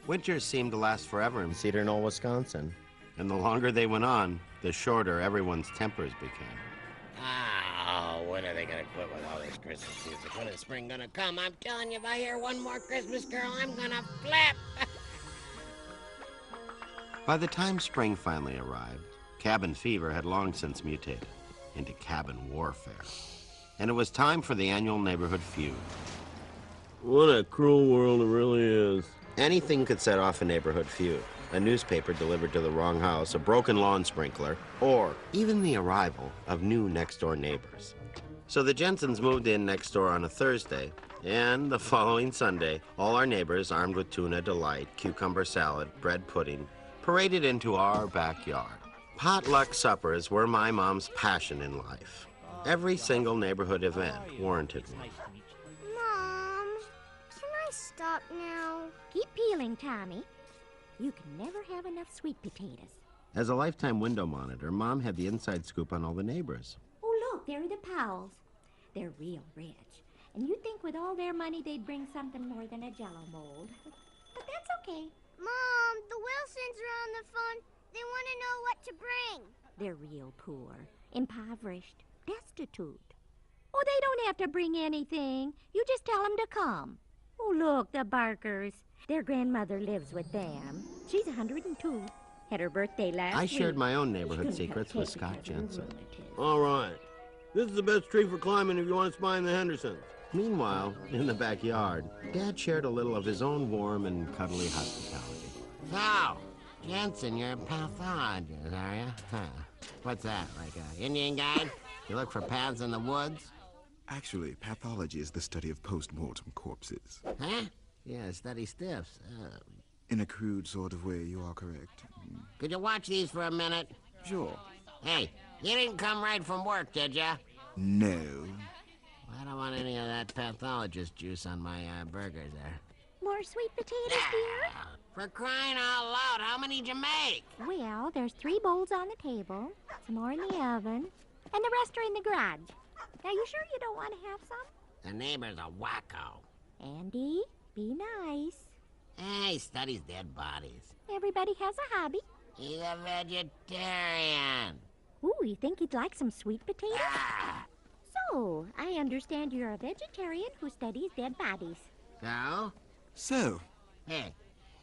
Winters seemed to last forever in Cedar Knoll, Wisconsin. and the longer they went on, the shorter everyone's tempers became. Oh, when are they gonna quit with all this Christmas music? When is spring gonna come? I'm telling you, if I hear one more Christmas carol, I'm gonna flip. By the time spring finally arrived, cabin fever had long since mutated into cabin warfare. And it was time for the annual neighborhood feud. What a cruel world it really is. Anything could set off a neighborhood feud. A newspaper delivered to the wrong house, a broken lawn sprinkler, or even the arrival of new next-door neighbors. So the Jensens moved in next door on a Thursday, and the following Sunday, all our neighbors, armed with tuna delight, cucumber salad, bread pudding, paraded into our backyard. Potluck suppers were my mom's passion in life. Every single neighborhood event warranted one. Mom, can I stop now? Keep peeling, Tommy. You can never have enough sweet potatoes. As a lifetime window monitor, Mom had the inside scoop on all the neighbors. Oh, look, there are the Powells. They're real rich. And you'd think with all their money they'd bring something more than a Jell-O mold. But that's okay. Mom, the Wilsons are on the phone. They want to know what to bring. They're real poor, impoverished, destitute. Oh, they don't have to bring anything. You just tell them to come. Oh, look, the Barkers. Their grandmother lives with them. She's 102. Had her birthday last week. I shared my own neighborhood secrets with Scott Jensen. All right. This is the best tree for climbing if you want to spy on the Hendersons. Meanwhile, in the backyard, Dad shared a little of his own warm and cuddly hospitality. So, Jensen, you're a pathologist, are you? Huh. What's that, like an Indian guide? You look for paths in the woods? Actually, pathology is the study of post-mortem corpses. Huh? Yeah, study stiffs. In a crude sort of way, you are correct. Could you watch these for a minute? Sure. Hey, you didn't come right from work, did ya? No. Well, I don't want any of that pathologist juice on my burgers there. More sweet potatoes, dear? For crying out loud, how many did you make? Well, there's 3 bowls on the table, some more in the oven, and the rest are in the garage. Now, you sure you don't want to have some? The neighbor's a wacko. Andy, be nice. Hey, studies dead bodies. Everybody has a hobby. He's a vegetarian. Ooh, you think you'd like some sweet potatoes? Ah. So, I understand you're a vegetarian who studies dead bodies. So? So, Hey,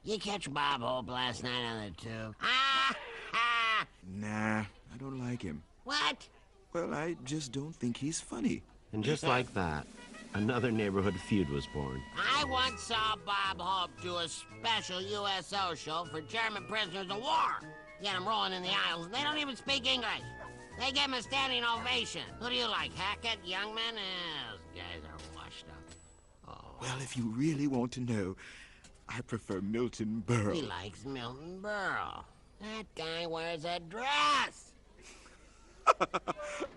you catch Bob Hope last night on the tube? Ah! Ha! nah, I don't like him. What? Well, I just don't think he's funny. And just like that, another neighborhood feud was born. I once saw Bob Hope do a special USO show for German prisoners of war. Get them rolling in the aisles, and they don't even speak English. They give him a standing ovation. Who do you like, Hackett, Youngman? Those guys are washed up. Oh. Well, if you really want to know, I prefer Milton Berle. He likes Milton Berle. That guy wears a dress.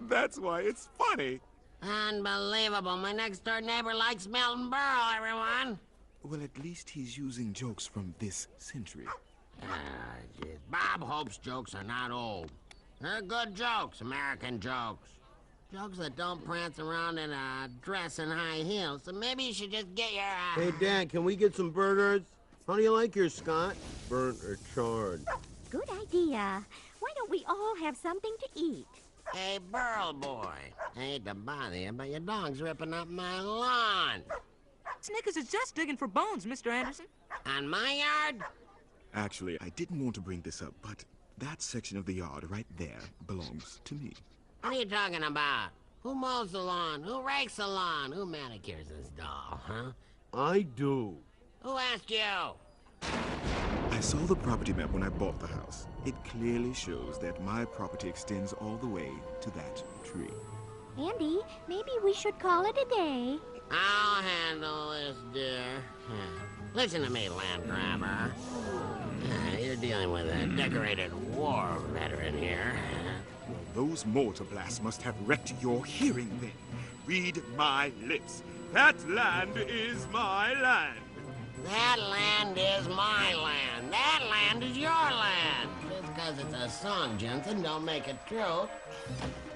That's why it's funny. Unbelievable. My next-door neighbor likes Milton Berle, everyone. Well, at least he's using jokes from this century. Geez. Bob Hope's jokes are not old. They're good jokes, American jokes. Jokes that don't prance around in a dress and high heels. So maybe you should just get your... Hey, Dad, can we get some burgers? How do you like yours, Scott? Burnt or charred? Good idea. Why don't we all have something to eat? Hey, Burl boy. I hate to bother you, but your dog's ripping up my lawn. Snickers is just digging for bones, Mr. Anderson. On my yard? Actually, I didn't want to bring this up, but that section of the yard right there belongs to me. What are you talking about? Who mows the lawn? Who rakes the lawn? Who manicures this doll, huh? I do. Who asked you? I saw the property map when I bought the house. It clearly shows that my property extends all the way to that tree. Andy, maybe we should call it a day. I'll handle this, dear. Listen to me, land grabber. You're dealing with a decorated war veteran here. Those mortar blasts must have wrecked your hearing then. Read my lips. That land is my land. That land is my land. That land is your land. Just because it's a song, Jensen, don't make it true.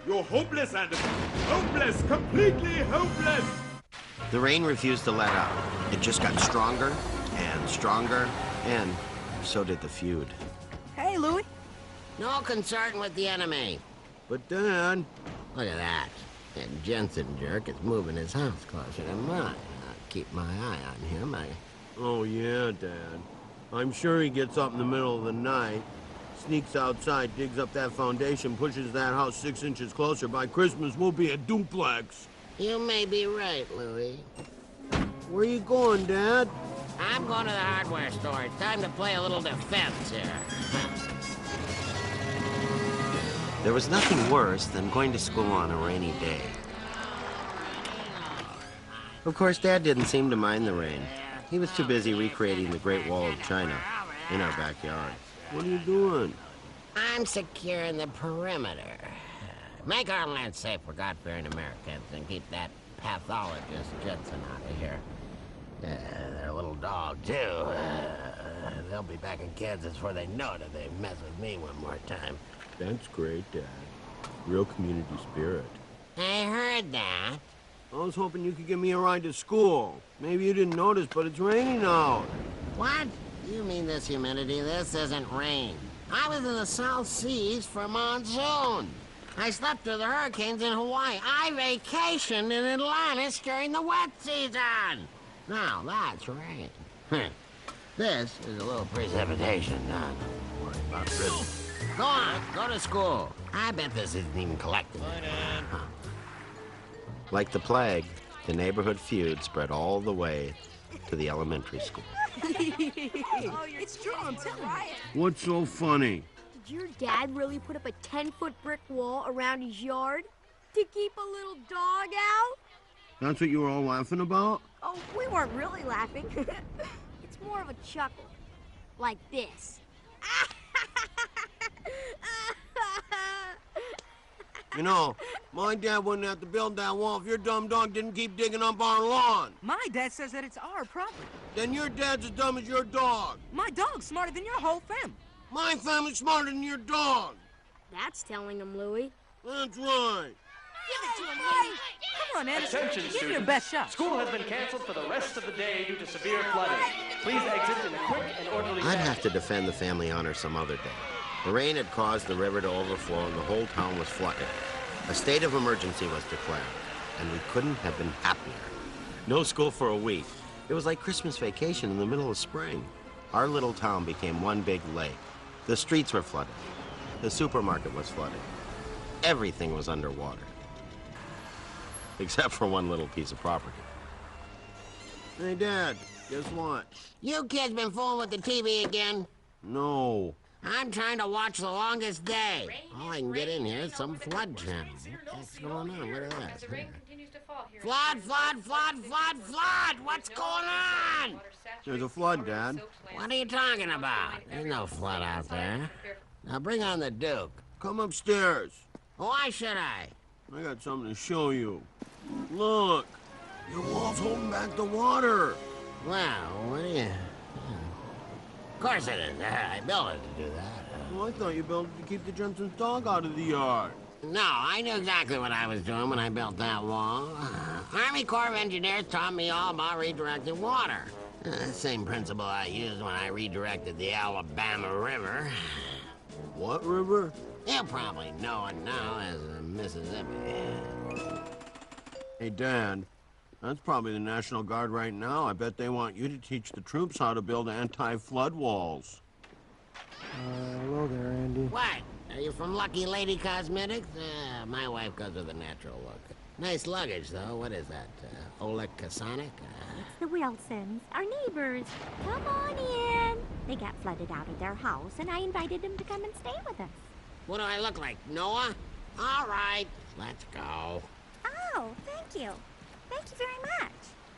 You're hopeless, Anderson. Hopeless, completely hopeless. The rain refused to let up. It just got stronger and stronger And so did the feud. Hey, Louie. No concern with the enemy. But, Dad... Look at that. That Jensen jerk is moving his house closer to mine. I'll keep my eye on him. Oh, yeah, Dad. I'm sure he gets up in the middle of the night, sneaks outside, digs up that foundation, pushes that house 6 inches closer. By Christmas, we'll be a duplex. You may be right, Louie. Where you going, Dad? I'm going to the hardware store. It's time to play a little defense here. There was nothing worse than going to school on a rainy day. Of course, Dad didn't seem to mind the rain. He was too busy recreating the Great Wall of China in our backyard. What are you doing? I'm securing the perimeter. Make our land safe for God-fearing Americans and keep that pathologist Jensen out of here. Their little dog, too. They'll be back in Kansas before they know it if they mess with me one more time. That's great, Dad. Real community spirit. I heard that. I was hoping you could give me a ride to school. Maybe you didn't notice, but it's raining out. What? You mean this humidity? This isn't rain. I was in the South Seas for monsoon. I slept through the hurricanes in Hawaii. I vacationed in Atlantis during the wet season. Now, that's rain. This is a little precipitation. Don't worry about this. Go on, go to school. I bet this isn't even collected. Like the plague, the neighborhood feud spread all the way to the elementary school. It's true, I'm telling you. What's so funny? Did your dad really put up a 10-foot brick wall around his yard to keep a little dog out? That's what you were all laughing about? Oh, we weren't really laughing. It's more of a chuckle. Like this. You know, my dad wouldn't have to build that wall if your dumb dog didn't keep digging up our lawn. My dad says that it's our property. Then your dad's as dumb as your dog. My dog's smarter than your whole family. My family's smarter than your dog. That's telling him, Louie. That's right. Give it to him, Louie. Come on, Anderson. Attention, Give it students. your best shot. School has been canceled for the rest of the day due to severe flooding. Please exit in a quick and orderly I'd have to defend the family honor some other day. The rain had caused the river to overflow and the whole town was flooded. A state of emergency was declared, and we couldn't have been happier. No school for a week. It was like Christmas vacation in the middle of spring. Our little town became one big lake. The streets were flooded. The supermarket was flooded. Everything was underwater. Except for one little piece of property. Hey, Dad, guess what? You kids been fooling with the TV again? No. I'm trying to watch The Longest Day. All I can get in here is some flood channel. What's going on? What is this? Flood, flood, flood, flood, flood! What's going on? There's a flood, Dad. What are you talking about? There's no flood out there. Now bring on the Duke. Come upstairs. Why should I? I got something to show you. Look. Your wall's holding back the water. Well, what do you... Of course it is. I built it to do that. Well, I thought you built it to keep the Jensen's dog out of the yard. No, I knew exactly what I was doing when I built that wall. Army Corps of Engineers taught me all about redirecting water. Same principle I used when I redirected the Alabama River. What river? You probably know it now as the Mississippi. Hey, Dad, that's probably the National Guard right now. I bet they want you to teach the troops how to build anti-flood walls. Hello there, Andy. What? Are you from Lucky Lady Cosmetics? My wife goes with a natural look. Nice luggage, though. What is that? Oleg Kasonic? It's the Wilsons, our neighbors. Come on in. They got flooded out of their house, and I invited them to come and stay with us. What do I look like, Noah? All right, let's go. Oh, thank you. Thank you very much.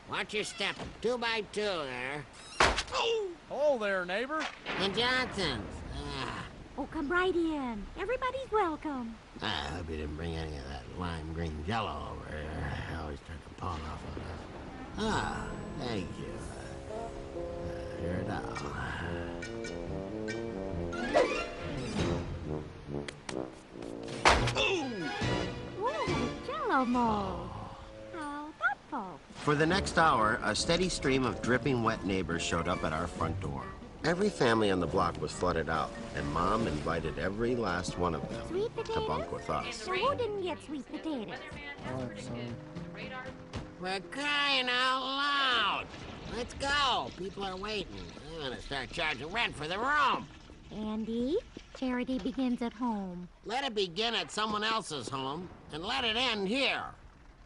Watch your step. 2 by 2 there. Hello there, neighbor. The Johnsons. Oh, come right in. Everybody's welcome. I hope you didn't bring any of that lime green jello over here. I always turn the pawn off on us. Ah, thank you. Here it Ooh, jello mold. How thoughtful. For the next hour, a steady stream of dripping wet neighbors showed up at our front door. Every family on the block was flooded out, and Mom invited every last one of them Sweet to potatoes? bunk with us. Now, who didn't get sweet potatoes? I'll have some. We're crying out loud. Let's go. People are waiting. I'm gonna start charging rent for the room. Andy, charity begins at home. Let it begin at someone else's home, and let it end here.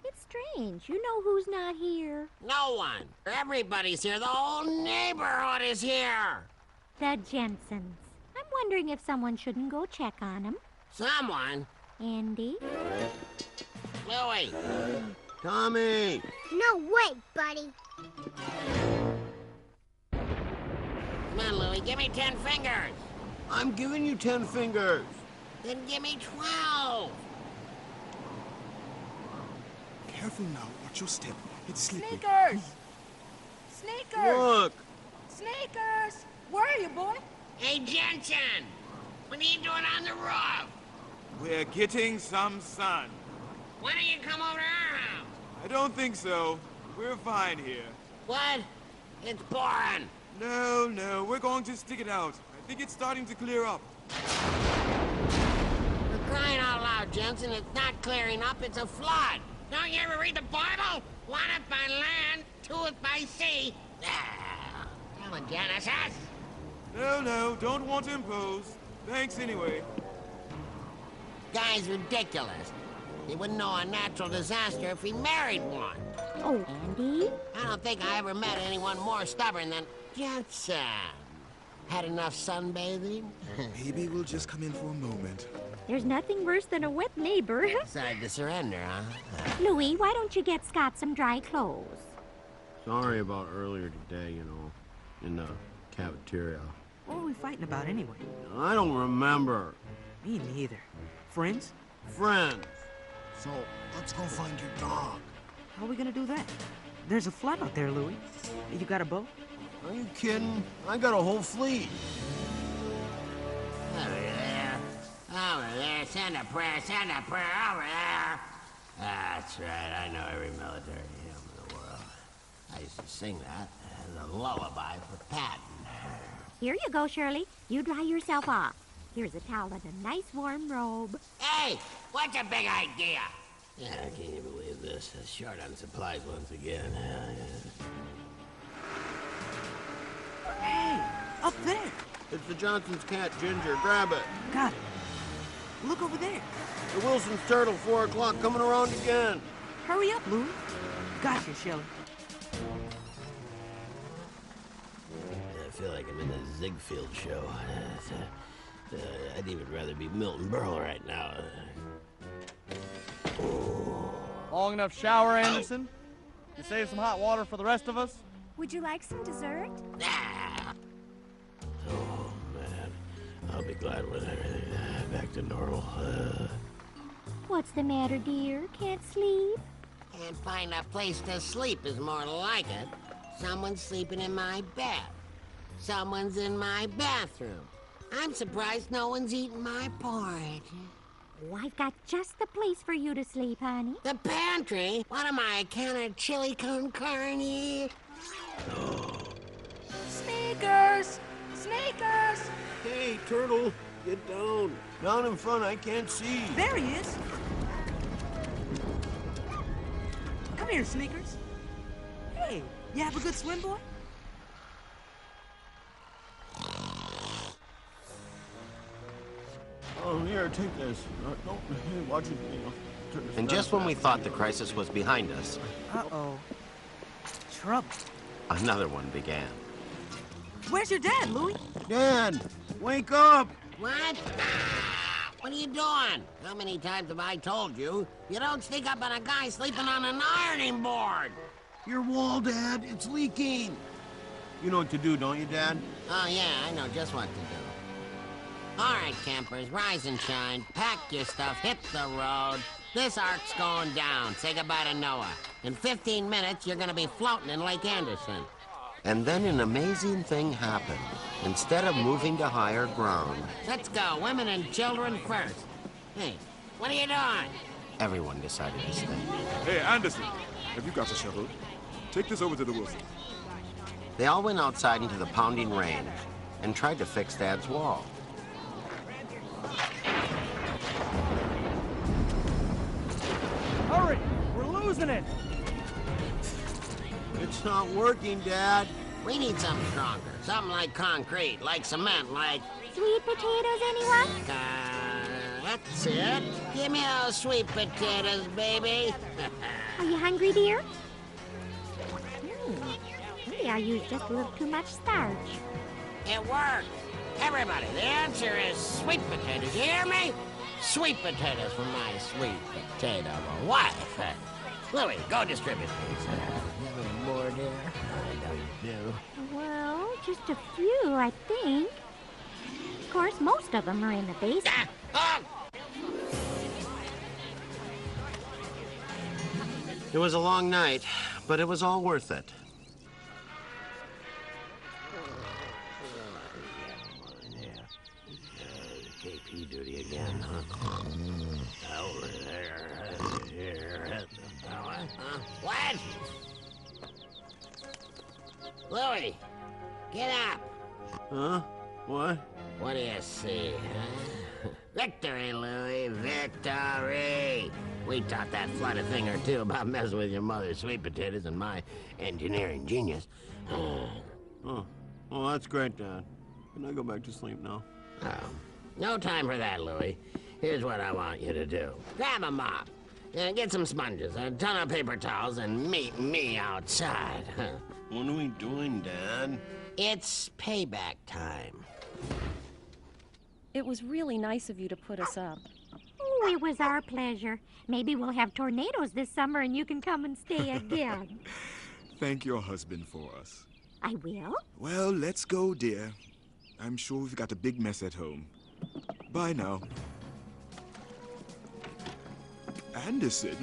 It's strange. You know who's not here? No one. Everybody's here. The whole neighborhood is here. The Jensens. I'm wondering if someone shouldn't go check on them. Someone? Andy? Louie. Tommy! No way, buddy. Come on, Louie. Give me 10 fingers. I'm giving you 10 fingers. Then give me 12. Careful now. Watch your step. It's slippery. Sneakers! Sneakers! Look! Sneakers! Where are you, boy? Hey, Jensen. What are you doing on the roof? We're getting some sun. Why don't you come over to our house? I don't think so. We're fine here. What? It's boring. No, we're going to stick it out. I think it's starting to clear up. For crying out loud, Jensen, it's not clearing up, it's a flood. Don't you ever read the Bible? 1 is by land, 2 is by sea. Come on, Genesis. No, don't want to impose. Thanks anyway. Guy's ridiculous. He wouldn't know a natural disaster if he married one. Oh, Andy? I don't think I ever met anyone more stubborn than Jensen. Had enough sunbathing? Maybe we'll just come in for a moment. There's nothing worse than a wet neighbor. Decided to surrender, huh? Louie, why don't you get Scott some dry clothes? Sorry about earlier today, in the cafeteria. What were we fighting about anyway? I don't remember. Me neither. Friends? Friends. So, let's go find your dog. How are we gonna do that? There's a flood out there, Louie. You got a boat? Are you kidding? I got a whole fleet. Over there. Over there. Send a prayer. Over there. That's right. I know every military hymn in the world. I used to sing that as a lullaby for Patton. Here you go, Shirley. You dry yourself off. Here's a towel and a nice warm robe. Hey, what's your big idea? Yeah, I can't even believe this. Short on supplies once again. Hey, up there. It's the Johnson's cat, Ginger. Grab it. Got it. Look over there. The Wilson's turtle, 4 o'clock, coming around again. Hurry up, Louie. Gotcha, Shelley. I feel like I'm in the Ziegfeld show. I'd even rather be Milton Berle right now. Long enough shower, Anderson? You save some hot water for the rest of us? Would you like some dessert? Ah. Oh, man. I'll be glad when everything's back to normal. What's the matter, dear? Can't sleep? Can't find a place to sleep is more like it. Someone's sleeping in my bed. Someone's in my bathroom. I'm surprised no one's eaten my porridge. Oh, I've got just the place for you to sleep, honey. The pantry? What am I, a can of chili con carne? Sneakers! Sneakers! Hey, turtle, get down. Down in front, I can't see. There he is. Come here, Sneakers. Hey, you have a good swim, boy? Oh, here, take this. Don't, hey, watch it. Turn this And back just when we fast. thought the crisis was behind us, Uh-oh. Trouble. another one began. Where's your dad, Louie? Dad, wake up! What? What are you doing? How many times have I told you? You don't sneak up on a guy sleeping on an ironing board. Your wall, Dad, it's leaking. You know what to do, don't you, Dad? Oh, yeah, I know just what to do. All right, campers, rise and shine. Pack your stuff, hit the road. This ark's going down. Say goodbye to Noah. In 15 minutes, you're gonna be floating in Lake Anderson. And then an amazing thing happened. Instead of moving to higher ground, Let's go, women and children first. Hey, what are you doing? everyone decided to stay. Hey, Anderson, have you got a shovel? Take this over to the Wilson. They all went outside into the pounding rain, and tried to fix Dad's wall. Hurry! We're losing it! It's not working, Dad. We need something stronger. Something like concrete, like cement, like... Sweet potatoes, anyone? That's it. Give me those sweet potatoes, baby. Are you hungry, dear? Maybe I used just a little too much starch. It worked. Everybody, the answer is sweet potatoes. You hear me? Sweet potatoes for my sweet potato wife. Louie, go distribute these. You have any more, dear? I know you do. Well, just a few, I think. Of course, most of them are in the basement. It was a long night, but it was all worth it. KP duty again, huh? Over there, here. What? Louie, get up. Huh? What? What do you see, huh? Victory, Louie, victory! We taught that flood a thing or two about messing with your mother's sweet potatoes and my engineering genius. Oh, well, that's great, Dad. Can I go back to sleep now? Oh, no time for that, Louie. Here's what I want you to do. Grab a mop, get some sponges, a ton of paper towels, and meet me outside. What are we doing, Dad? It's payback time. It was really nice of you to put us up. Oh, it was our pleasure. Maybe we'll have tornadoes this summer and you can come and stay again. Thank your husband for us. I will. Well, let's go, dear. I'm sure we've got a big mess at home. Bye now. Anderson?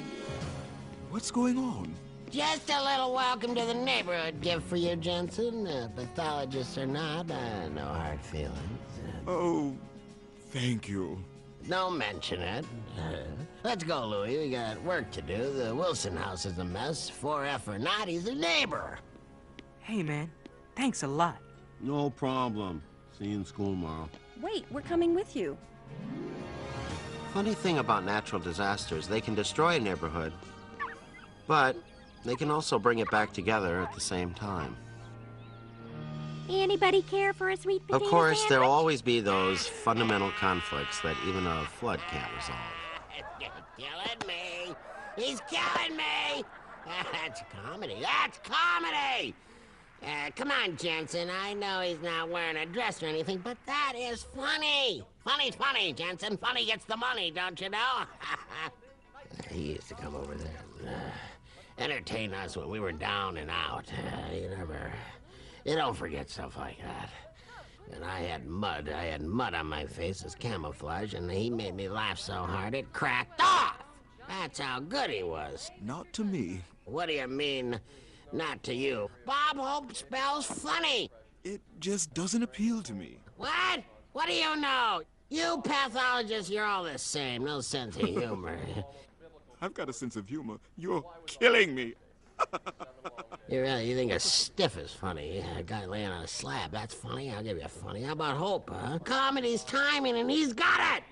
What's going on? Just a little welcome to the neighborhood gift for you, Jensen. Pathologists or not, no hard feelings. Oh, thank you. Don't mention it. Let's go, Louie. We got work to do. The Wilson house is a mess. 4F or not, he's a neighbor. Hey, man. Thanks a lot. No problem. See you in school tomorrow. Wait, we're coming with you. Funny thing about natural disasters, they can destroy a neighborhood, but they can also bring it back together at the same time. Anybody care for a sweet potato Of course, sandwich? there'll always be those fundamental conflicts that even a flood can't resolve. You're killing me. He's killing me. That's comedy. That's comedy. Come on, Jensen. I know he's not wearing a dress or anything, but that is funny. Funny's funny, Jensen. Funny gets the money, don't you know? He used to come over there and entertain us when we were down and out. You don't forget stuff like that. And I had mud on my face as camouflage, and he made me laugh so hard it cracked off. That's how good he was. Not to me. What do you mean, not to you? Bob Hope spells funny. It just doesn't appeal to me. What? What do you know? You pathologists, you're all the same. No sense of humor. I've got a sense of humor. You're killing me. You think a stiff is funny? A guy laying on a slab, that's funny. I'll give you funny. How about Hope, huh? Comedy's timing, and he's got it.